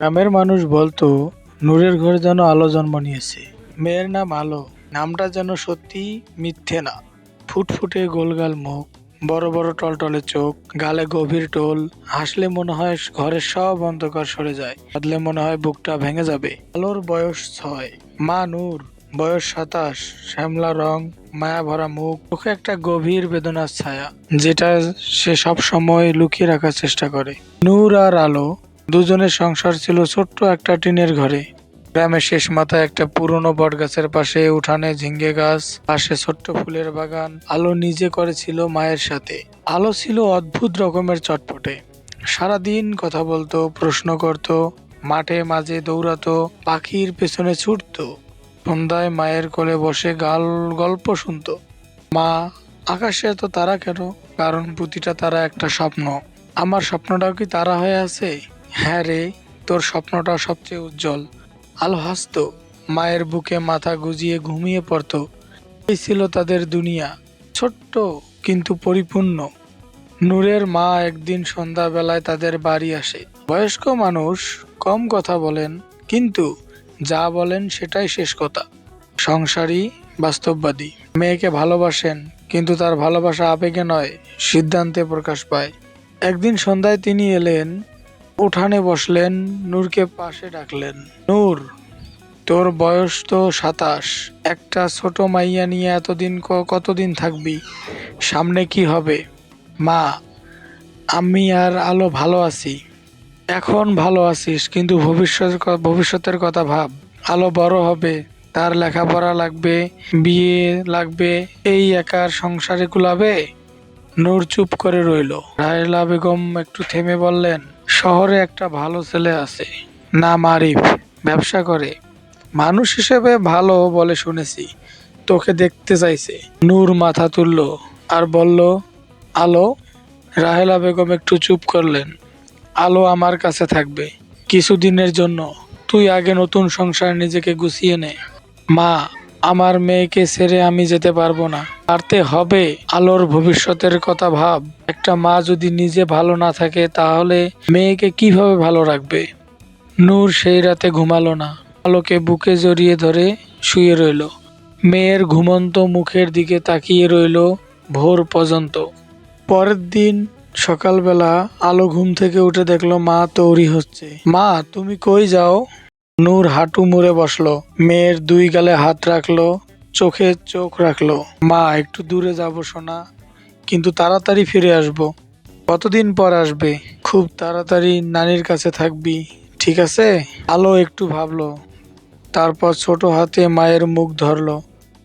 গ্রামের মানুষ বলতো নূরের ঘরে যেন আলো জন্ম নিয়েছে। মেয়ের নাম আলো। নামটা যেন সত্যি মিথ্যে না। ফুটফুটে গোলগাল মুখ, বড় বড় টলটলে চোখ, গালে গভীর টোল। হাসলে মনে হয় ঘরের সব অন্ধকার সরে যায়, কাঁদলে মনে হয় বুকটা ভেঙে যাবে। আলোর বয়স 6, মা নূর বয়স 27। শ্যামলা রং, মায়া ভরা মুখ, মুখে একটা গভীর বেদনার ছায়া, যেটা সে সব সময় লুকিয়ে রাখার চেষ্টা করে। নূর আর আলো দুজনের সংসার ছিল ছোট্ট একটা টিনের ঘরে। গ্রামের শেষ মাথায় একটা পুরনো বটগাছের পাশে, উঠানে ঝিঙ্গে গাছ, পাশে ছোট্ট ফুলের বাগান। আলো নিজে করেছিল মায়ের সাথে। আলো ছিল অদ্ভুত রকমের চটপটে। সারাদিন কথা বলতো, প্রশ্ন করত, মাঠে মাঝে দৌড়াতো, পাখির পেছনে ছুটতো। সন্ধ্যায় মায়ের কোলে বসে গল্প শুনতো। মা, আকাশে এত তারা কেন? কারণ প্রতিটা তারা একটা স্বপ্ন। আমার স্বপ্নটাও কি তারা হয়ে আছে? হ্যাঁ রে, তোর স্বপ্নটা সবচেয়ে উজ্জ্বল। আলো হাসতো, মায়ের বুকে মাথা গুজিয়ে ঘুমিয়ে পড়তো। এই ছিল তাদের দুনিয়া, ছোট্ট কিন্তু পরিপূর্ণ। নূরের মা একদিন সন্ধ্যাবেলায় তাদের বাড়ি আসে। বয়স্ক মানুষ, কম কথা বলেন, কিন্তু যা বলেন সেটাই শেষ কথা। সংসারী, বাস্তববাদী। মেয়েকে ভালোবাসেন, কিন্তু তার ভালোবাসা আবেগে নয়, সিদ্ধান্তে প্রকাশ পায়। একদিন সন্ধ্যায় তিনি এলেন, উঠানে বসলেন, নূরকে পাশে ডাকলেন। নূর, তোর বয়স তো 27। একটা ছোট মাইয়া নিয়ে এতদিন কতদিন থাকবি? সামনে কি হবে? মা, আমি আর আলো ভালো আছি। এখন ভালো আছিস, কিন্তু ভবিষ্যতের কথা ভাব। আলো বড় হবে, তার লেখাপড়া লাগবে, বিয়ে লাগবে। এই একার সংসারে কুলাবে? নূর চুপ করে রইল। রাহেলা বেগম একটু থেমে বললেন, শহরে একটা ভালো ছেলে আছে, নাম আরিফ, ব্যবসা করে। মানুষ হিসেবে ভালো বলে শুনেছি, তোকে দেখতে চাইছে। নূর মাথা তুলল আর বলল, আলো? রাহেলা বেগম একটু চুপ করলেন। আলো আমার কাছে থাকবে কিছুদিনের জন্য। তুই আগে নতুন সংসার নিজেকে গুছিয়ে নে। মা, আমার মেয়েকে ছেড়ে আমি যেতে পারবো না। পারতে হবে। আলোর ভবিষ্যতের কথা ভাব। একটা মা যদি নিজে ভালো না থাকে, তাহলে মেয়েকে কিভাবে ভালো রাখবে? নূর সেই রাতে ঘুমালো না। আলোকে বুকে জড়িয়ে ধরে শুয়ে রইল। মেয়ের ঘুমন্ত মুখের দিকে তাকিয়ে রইল ভোর পর্যন্ত। পরের দিন সকালবেলা আলো ঘুম থেকে উঠে দেখলো মা তৈরি হচ্ছে। মা, তুমি কই যাও? নূর হাঁটু মুড়ে বসলো, মেয়ের দুই গালে হাত রাখলো, চোখে চোখ রাখলো। মা, একটু দূরে যাব সোনা, কিন্তু তাড়াতাড়ি ফিরে আসবো। কতদিন পর আসবে? খুব তাড়াতাড়ি নানির কাছে থাকবি, ঠিক আছে? আলো একটু ভাবলো, তারপর ছোট হাতে মায়ের মুখ ধরলো।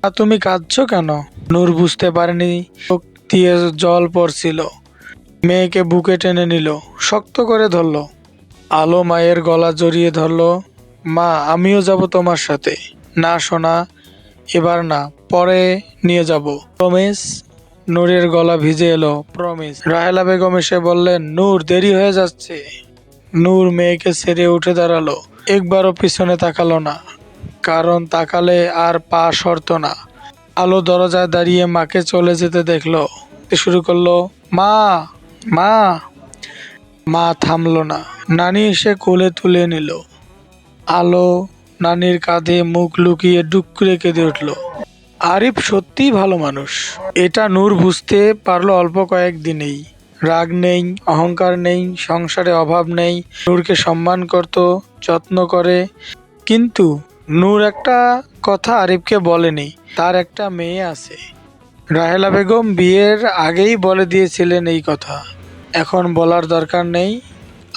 আর তুমি কাঁদছো কেন? নূর বুঝতে পারেনি, চোখ দিয়ে জল পড়ছিল। মেয়েকে বুকে টেনে নিল, শক্ত করে ধরলো। আলো মায়ের গলা জড়িয়ে ধরলো। মা, আমিও যাব তোমার সাথে। না সোনা, এবার না, পরে নিয়ে যাব। প্রমিস? নূরের গলা ভিজে এলো। প্রমিস। রাহেলা বেগম এসে বললেন, নূর, দেরি হয়ে যাচ্ছে। নূর মেয়েকে ছেড়ে উঠে দাঁড়ালো। একবারও পিছনে তাকালো না, কারণ তাকালে আর পা সরতো না। আলো দরজায় দাঁড়িয়ে মাকে চলে যেতে দেখলো, শুরু করলো, মা, মা। মা থামলো না। নানি এসে কোলে তুলে নিল। আলো নানির কাঁধে মুখ লুকিয়ে ডুকরে কেঁদে উঠল। আরিফ সত্যিই ভালো মানুষ, এটা নূর বুঝতে পারলো অল্প কয়েকদিনেই। রাগ নেই, অহংকার নেই, সংসারে অভাব নেই। নূরকে সম্মান করত, যত্ন করে। কিন্তু নূর একটা কথা আরিফকে বলেনি, তার একটা মেয়ে আছে। রাহেলা বেগম বিয়ের আগেই বলে দিয়েছিলেন এই কথা। এখন বলার দরকার নেই,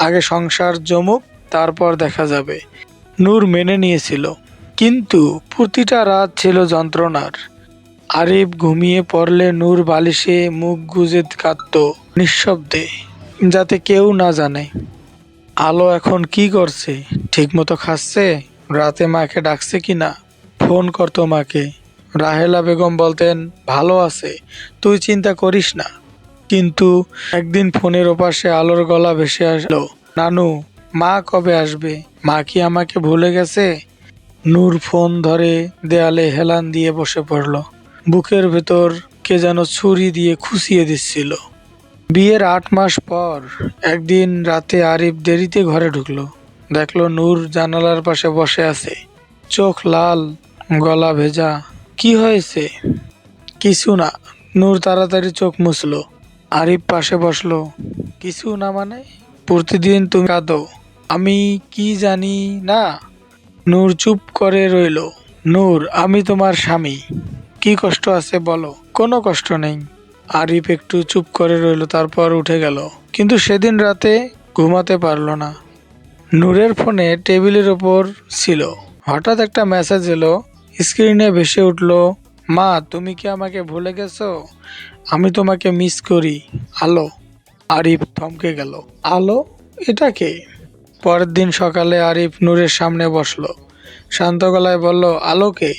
আগে সংসার জমুক, তারপর দেখা যাবে। নূর মেনে নিয়েছিল, কিন্তু প্রতিটা রাত ছিল যন্ত্রণার। আরিফ ঘুমিয়ে পড়লে নূর বালিশে মুখ গুজে কাঁদত, নিঃশব্দে, যাতে কেউ না জানে। আলো এখন কি করছে? ঠিকমতো খাচ্ছে? রাতে মাকে ডাকছে কিনা? ফোন করতো মাকে। রাহেলা বেগম বলতেন, ভালো আছে, তুই চিন্তা করিস না। কিন্তু একদিন ফোনের ওপাশে আলোর গলা ভেসে আসলো, নানু, মা কবে আসবে? মা কি আমাকে ভুলে গেছে? নূর ফোন ধরে দেয়ালে হেলান দিয়ে বসে পড়ল। বুকের ভেতর কে যেন ছুরি দিয়ে খুঁচিয়ে দিচ্ছিল। বিয়ের 8 মাস পর একদিন রাতে আরিফ দেরিতে ঘরে ঢুকলো। দেখলো নূর জানালার পাশে বসে আছে, চোখ লাল, গলা ভেজা। কি হয়েছে? কিছু না। নূর তাড়াতাড়ি চোখ মুছলো। আরিফ পাশে বসলো। কিছু না মানে? প্রতিদিন তুমি কাঁদো, আমি কি জানি না? নূর চুপ করে রইলো। নূর, আমি তোমার স্বামী। কি কষ্ট আছে বলো? কোনো কষ্ট নেই। আরিফ একটু চুপ করে রইলো, তারপর উঠে গেল। কিন্তু সেদিন রাতে ঘুমাতে পারলো না। নূরের ফোনে টেবিলের ওপর ছিল। হঠাৎ একটা মেসেজ এলো। স্ক্রিনে ভেসে উঠলো, মা তুমি কি আমাকে ভুলে গেছো? আমি তোমাকে মিস করি। আলো। আরিফ থমকে গেল। আলো? এটা কে? পরের দিন সকালে আরিফ নূরের সামনে বসলো। শান্ত গলায় বলল, আলোকে?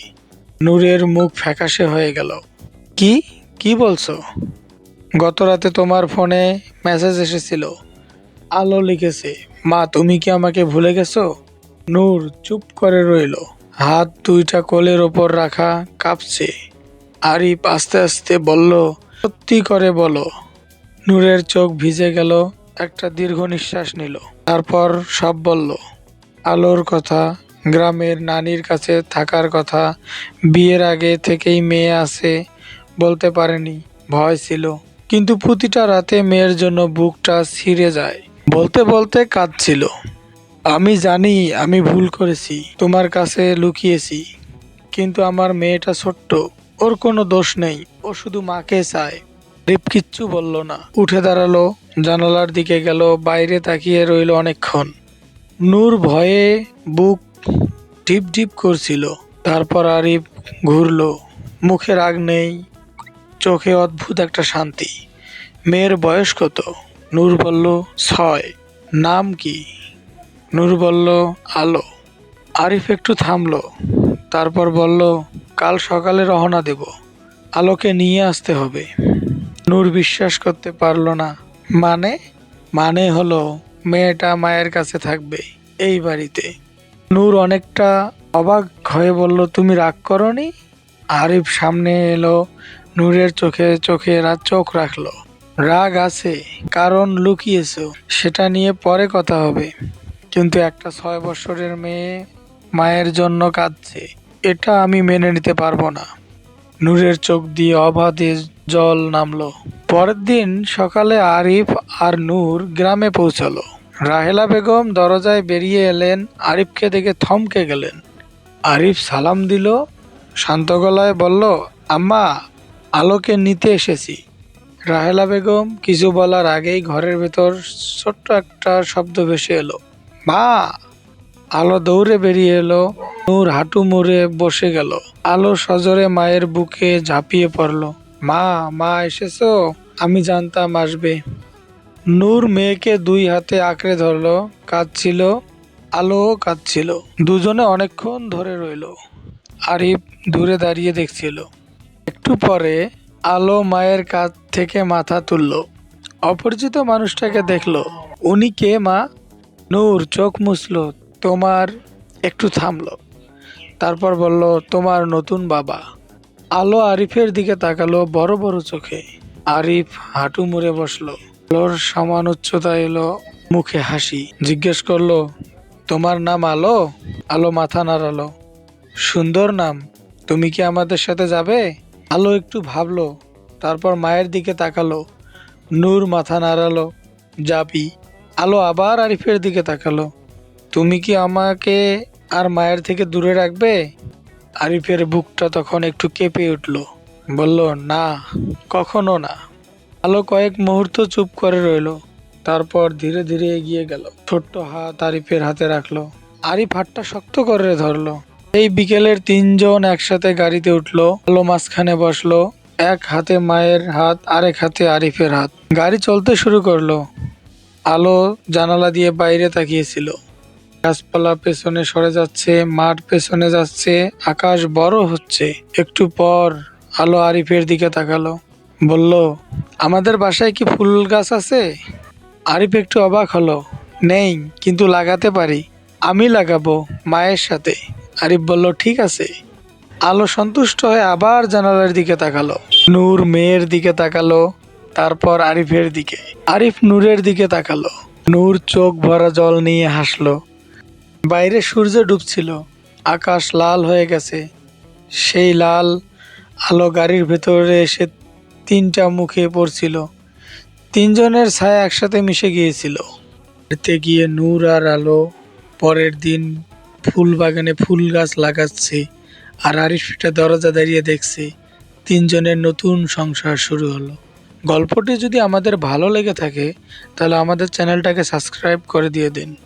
নূরের মুখ ফ্যাকাশে হয়ে গেল। কি? কি বলছো? গত রাতে তোমার ফোনে মেসেজ এসেছিল। আলো লিখেছে, মা তুমি কি আমাকে ভুলে গেছো? নূর চুপ করে রইল, হাত দুইটা কোলের ওপর রাখা, কাঁপছে। আরিফ আস্তে আস্তে বলল, সত্যি করে বলো। নূরের চোখ ভিজে গেল, একটা দীর্ঘ নিঃশ্বাস নিল, তারপর সব বলল। আলোর কথা, গ্রামের নানির কাছে থাকার কথা, বিয়ের আগে থেকেই মেয়ে আছে, বলতে পারেনি, ভয় ছিল। কিন্তু প্রতিটা রাতে মেয়ের জন্য বুকটা ছিঁড়ে যায়। বলতে বলতে কাঁদছিল। আমি জানি আমি ভুল করেছি, তোমার কাছে লুকিয়েছি। কিন্তু আমার মেয়েটা ছোট্ট, ওর কোনো দোষ নেই, ও শুধু মাকে চায়। রিপ কিচ্ছু বলল না, উঠে দাঁড়ালো, জানালার দিকে গেল, বাইরে তাকিয়ে রইল অনেকক্ষণ। নূর ভয়ে বুক ঢিপ ঢিপ করছিল। তারপর আরিফ ঘুরলো, মুখে রাগ নেই, চোখে অদ্ভুত একটা শান্তি। মেয়ের বয়স কত? নূর বলল, 6। নাম কি? নূর বলল, আলো। আরিফ একটু থামলো, তারপর বলল, কাল সকালে রওনা দেব, আলোকে নিয়ে আসতে হবে। নূর বিশ্বাস করতে পারলো না। মানে? মানে হলো মেয়েটা মায়ের কাছে থাকবে, এই বাড়িতে। নূর অনেকটা অবাক হয়ে বলল, তুমি রাগ করনি? আরিফ সামনে এলো, নূরের চোখে চোখে চোখ রাখলো। রাগ আছে, কারণ লুকিয়েছো, সেটা নিয়ে পরে কথা হবে। কিন্তু একটা 6 বছরের মেয়ে মায়ের জন্য কাঁদছে, এটা আমি মেনে নিতে পারবো না। নূরের চোখ দিয়ে অবাধে জল নামলো। পরের দিন সকালে আরিফ আর নূর গ্রামে পৌঁছালো। রাহেলা বেগম দরজায় বেরিয়ে এলেন, আরিফকে দেখে থমকে গেলেন। আরিফ সালাম দিল, শান্ত গলায় বলল, আম্মা, আলোকে নিতে এসেছি। রাহেলা বেগম কিছু বলার আগেই ঘরের ভেতর ছোট্ট একটা শব্দ ভেসে এলো, মা। আলো দৌড়ে বেরিয়ে এলো। নূর হাঁটু মুড়ে বসে গেল। আলো সজোরে মায়ের বুকে ঝাঁপিয়ে পড়ল। মা, মা এসেছো? আমি জানতাম আসবে। নূর মেয়েকে দুই হাতে আঁকড়ে ধরলো, কাঁদছিল। আলোও কাঁদছিল। দুজনে অনেকক্ষণ ধরে রইল। আরিফ দূরে দাঁড়িয়ে দেখছিল। একটু পরে আলো মায়ের কাছ থেকে মাথা তুলল। অপরিচিত মানুষটাকে দেখলো। উনি কে মা? নূর চোখ মুছলো, তোমার। একটু থামলো, তারপর বলল, তোমার নতুন বাবা। আলো আরিফের দিকে তাকালো বড় বড় চোখে। আরিফ হাঁটু মুড়ে বসলো। আলোর সমান উচ্চতা এলো, মুখে হাসি। জিজ্ঞেস করলো, তোমার নাম আলো? আলো মাথা নাড়ালো। সুন্দর নাম। তুমি কি আমাদের সাথে যাবে? আলো একটু ভাবলো, তারপর মায়ের দিকে তাকালো। নূর মাথা নাড়ালো, যাবি। আলো আবার আরিফের দিকে তাকালো। তুমি কি আমাকে আর মায়ের থেকে দূরে রাখবে? আরিফের বুকটা তখন একটু কেঁপে উঠল। বলল, না, কখনো না। আলো কয়েক মুহূর্ত চুপ করে রইল, তারপর ধীরে ধীরে এগিয়ে গেল। ছোট্ট হাত আরিফের হাতে রাখলো। আরিফ হাতটা শক্ত করে ধরলো। এই বিকেলের তিনজন একসাথে গাড়িতে উঠলো। আলো মাঝখানে বসলো, এক হাতে মায়ের হাত, আরেক হাতে আরিফের হাত। গাড়ি চলতে শুরু করলো। আলো জানালা দিয়ে বাইরে তাকিয়েছিল। গাছপালা পেছনে সরে যাচ্ছে, মাঠ পেছনে যাচ্ছে, আকাশ বড় হচ্ছে। একটু পর আলো আরিফের দিকে তাকালো, বলল, আমাদের বাসায় কি ফুল গাছ আছে? আরিফ একটু অবাক হলো। নেই, কিন্তু লাগাতে পারি। আমি লাগাবো, মায়ের সাথে। আরিফ বলল, ঠিক আছে। আলো সন্তুষ্ট হয়ে আবার জানালার দিকে তাকালো। নূর মেয়ের দিকে তাকালো, তারপর আরিফের দিকে। আরিফ নূরের দিকে তাকালো। নূর চোখ ভরা জল নিয়ে হাসলো। বাইরে সূর্য ডুবছিল, আকাশ লাল হয়ে গেছে। সেই লাল আলো গাড়ির ভেতরে এসে তিনটা মুখে পড়ছিল। তিনজনের ছায়া একসাথে মিশে গিয়েছিল। বাড়িতে গিয়ে নূর আর আলো পরের দিন ফুল বাগানে ফুল গাছ লাগাচ্ছে, আর আরিফ সেটা দরজা দাঁড়িয়ে দেখছে। তিনজনের নতুন সংসার শুরু হলো। গল্পটি যদি আমাদের ভালো লেগে থাকে তাহলে আমাদের চ্যানেলটাকে সাবস্ক্রাইব করে দিয়ে দিন।